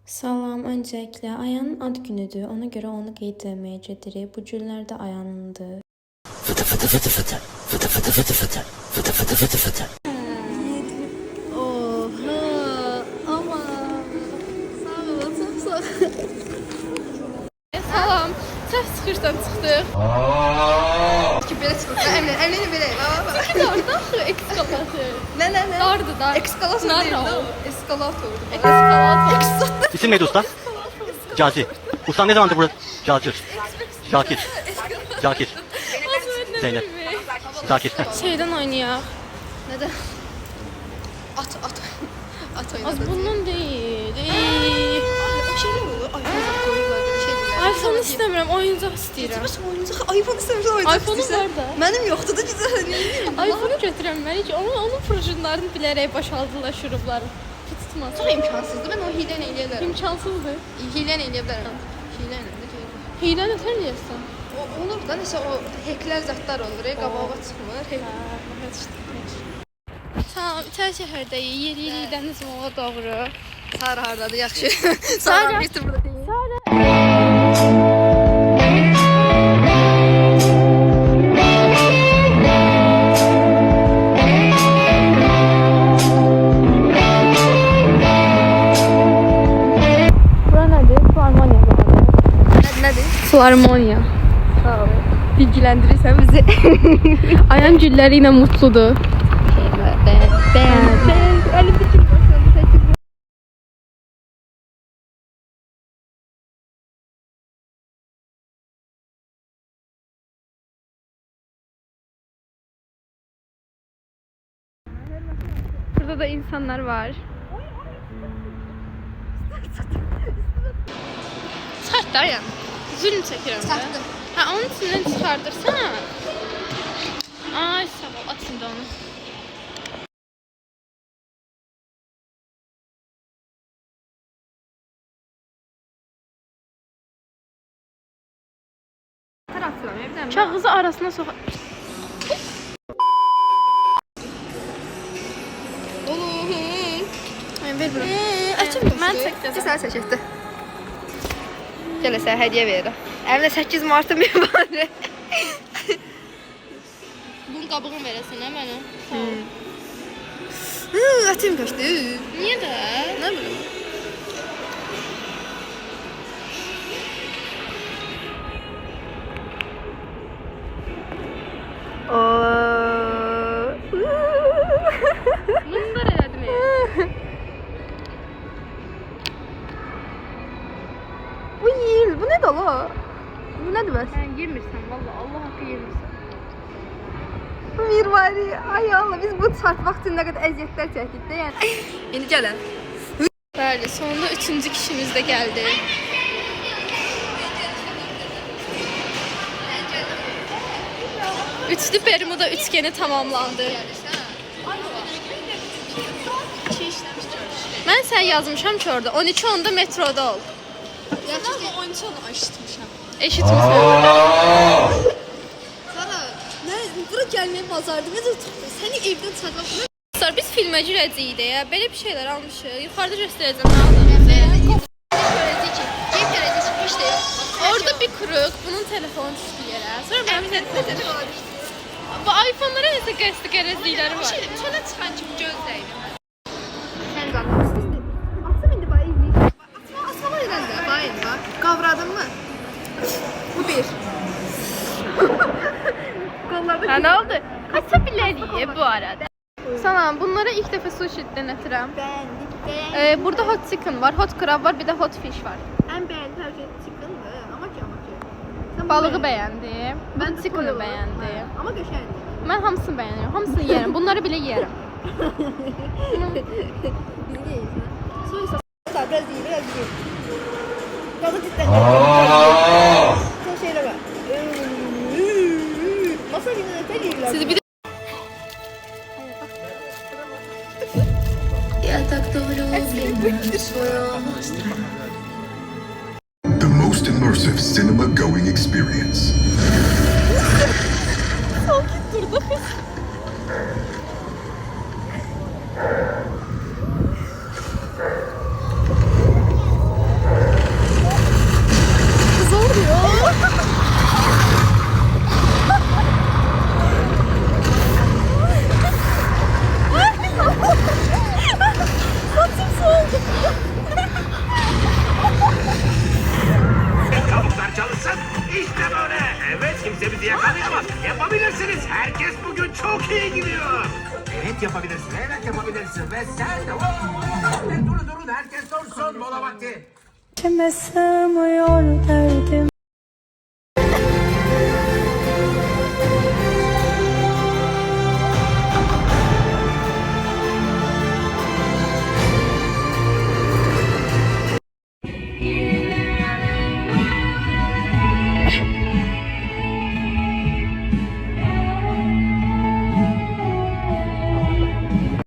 Salam, öncelikle Aya'nın ad günüdür. Ona göre onu qeyd etməyə gedirik. Bu günlərdə Aya'nındır. Fıtı fıtı fıtı fıtı. Fıtı fıtı fıtı fıtı. Fıtı fıtı fıtı fıtı. Oha ama sağ ol, çok sağ ol. Salam, səs çıxışdan çıxdıq. Ki belə çıxır. Əmlini belə. Çünki orada axı ekskalator. Nə? Dardı. Ekskalator deyil. Eskalator. İsim neydi usta? Caci. Usta ne zamandır burada? Caci. Şakir. Şakir. Zeynep. Şakir. Şeydən oynayaq. Nədən? At oynadı. Az bundan deyil. O şey olur. iPhone koyurlar belə şey deyirlər. iPhone istəmirəm, oyuncaq istəyirəm. Bəs oyuncaq iPhone istəmirsən oyuncaq iPhone istəyirsən. var da. Mənim yoxdur da güzel. iPhone-u götürəm mən ki, onun projenlərini bilərək boşaldılar şurubları. Tutmaz. Çox imkansızdır. Mən o hilə ilə eləyə bilərəm. İmkansızdır. Hilə ilə eləyə bilərəm. Hilə ilə də gəlir. Hiylə nə eləyirsən? O olur da nəsə o heklər zətlər olur. Qabağa çıxmır. Tamam, İtər şəhərdəyik. Yeriyirik dəniz mola doğru. Sara hardadır? Yaxşı. Sara bir burada deyil. Bura nədir? Filarmoniya buradır. Nədir? Filarmoniya. Sağ ol. Bilgiləndirirsən bizi. Ayan gülləri ilə mutludur. Əlimdə kim başladı səkiz. Burada da insanlar var. Çıkart da ya. Zülm çəkirəm. Çıxartdım. Ha, onun içindən çıxardırsana. Ay, sağ ol, at şimdi onu. Taraftıram evdən. Kağızı arasına sox. Ver bura. Açım Mən çəkəcəm. Sən çəkətdi. Gələ sənə hədiyyə verirəm. Əlimdə 8 martım var. Bunun qabığını verəsən hə mənə. Sağ ol. Ətim kaçdı. Niyə də? Nə bilim. Bunlar elədim. Bu yil, bu ne dolu? Bu ne demek? Sən yemirsən valla, Allah haqqı yemirsən. Mirvari, ay Allah, biz bu çarp vaxtında nə qədər əziyyətlər çəkdik də, yəni. İndi gəlin. Bəli, sonunda 3-cü kişimiz də gəldi. Üçlü Bermuda üçgeni tamamlandı. Mən sən yazmışam ki orada 12-10'da metroda ol. Yaşasın 13-onu açmışam. Eşitmişsən. Sara, nə, bura gəlməyə bazardı, necə çıxdın? Səni evdən çıxartmaq. Sonra biz filmə girəcəyik deyə belə bir şeylər almışıq. Yuxarıda göstərəcəm nə aldığımızı. Görəcək ki, cep görəcək ki, heç də yox. Orada bir kuruq, bunun telefonu düşdü yerə. Sonra mənim telefonum. Bu iPhone-lara nəsə qəsdi qərəzlikləri var. Çölə çıxan kimi gözləyim. Sən qanırsın. Açım indi bax izləyir. Açma eləndə, bax indi bax. Qavradın mı? Bu bir. Qollarda Ha, nə oldu? Kaça bilərik bu arada. Salam, bunlara ilk dəfə sushi denətirəm. bəyəndik. Burada hot chicken var, hot crab var, bir də hot fish var. Ən bəyəndiyi hər şey chickendır. Amma ki. Sən Balığı bəyəndim, mən chicken'ı bəyəndim. Amma qəşəngdir. Mən hamısını bəyənirəm, hamısını yeyərəm. Bunları belə yeyərəm. Biz deyirik. Soysa biraz yeyir. Qadı cidden. Son şeylə bak. Masa günü ötə yeyirlər. Sizi bir də The most immersive cinema going experience. gelsin ve sen de durun herkes dursun mola vakti. İçime sığmıyor derdim.